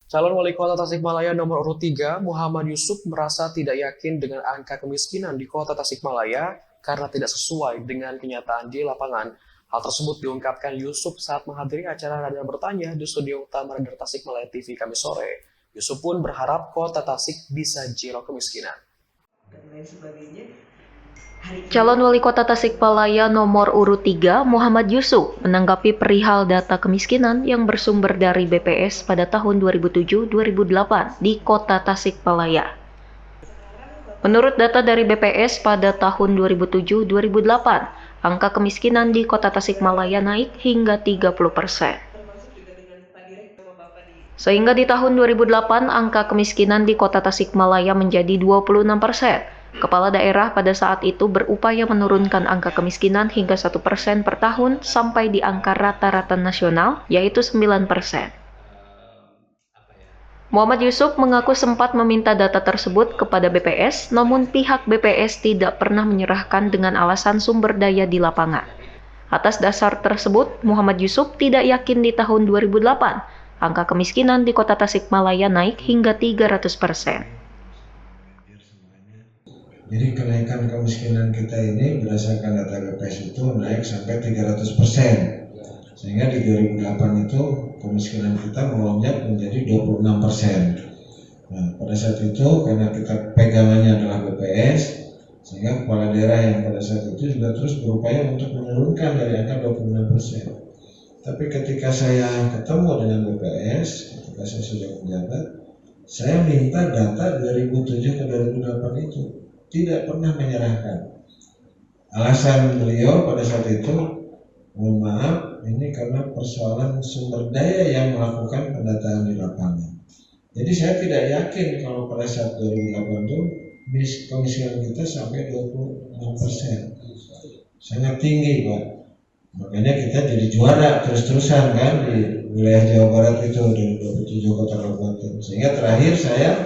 Calon Wali Kota Tasikmalaya nomor urut 3, Muhammad Yusuf merasa tidak yakin dengan angka kemiskinan di Kota Tasikmalaya karena tidak sesuai dengan kenyataan di lapangan. Hal tersebut diungkapkan Yusuf saat menghadiri acara Radar Bertanya di studio utama Radar Tasikmalaya TV Kamis sore. Yusuf pun berharap Kota Tasik bisa zero kemiskinan. Dan lain sebagainya. Calon Wali Kota Tasikmalaya nomor urut 3, Muhammad Yusuf, menanggapi perihal data kemiskinan yang bersumber dari BPS pada tahun 2007-2008 di Kota Tasikmalaya. Menurut data dari BPS pada tahun 2007-2008, angka kemiskinan di Kota Tasikmalaya naik hingga 30%. Sehingga di tahun 2008, angka kemiskinan di Kota Tasikmalaya menjadi 26%. Kepala daerah pada saat itu berupaya menurunkan angka kemiskinan hingga 1% per tahun sampai di angka rata-rata nasional, yaitu 9%. Muhammad Yusuf mengaku sempat meminta data tersebut kepada BPS, namun pihak BPS tidak pernah menyerahkan dengan alasan sumber daya di lapangan. Atas dasar tersebut, Muhammad Yusuf tidak yakin di tahun 2008, angka kemiskinan di Kota Tasikmalaya naik hingga 300%. Jadi kenaikan kemiskinan kita ini berdasarkan data BPS itu naik sampai 300%. Sehingga di 2008 itu kemiskinan kita melonjak menjadi 26%. Nah, pada saat itu karena kita pegangannya adalah BPS, sehingga kepala daerah yang pada saat itu juga terus berupaya untuk menurunkan dari angka 26%. Tapi ketika saya ketemu dengan BPS, ketika saya sudah menjabat, saya minta data 2007 ke 2008 itu. Tidak pernah menyerahkan. Alasan beliau pada saat itu, mohon maaf, ini karena persoalan sumber daya yang melakukan pendataan di lapangan. Jadi saya tidak yakin kalau pada saat 2008 itu kemiskinan kita sampai 26%. Sangat tinggi, Pak. Makanya kita jadi juara terus-terusan kan di wilayah Jawa Barat itu di 27 kota kabupaten. Sehingga terakhir saya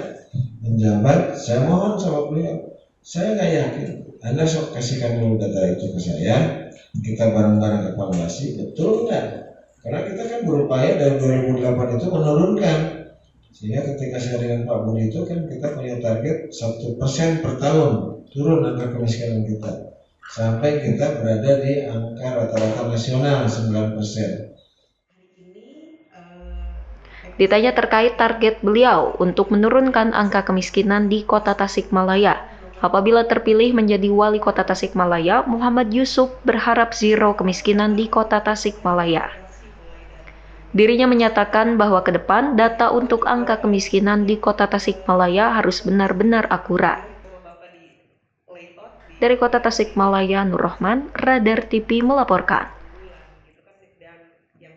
menjabat, saya mohon sama beliau, saya nggak yakin. Anda sok kasihkan dulu data itu ke saya, kita bareng-bareng evaluasi, betul nggak? Karena kita kan berupaya dari 2008 itu menurunkan. Sehingga ketika saya dengan Pak Budi itu kan kita punya target 1% per tahun turun angka kemiskinan kita. Sampai kita berada di angka rata-rata nasional 9%. Ditanya terkait target beliau untuk menurunkan angka kemiskinan di Kota Tasikmalaya, apabila terpilih menjadi Wali Kota Tasikmalaya, Muhammad Yusuf berharap zero kemiskinan di Kota Tasikmalaya. Dirinya menyatakan bahwa ke depan data untuk angka kemiskinan di Kota Tasikmalaya harus benar-benar akurat. Dari Kota Tasikmalaya, Nur Rahman, Radar TV melaporkan.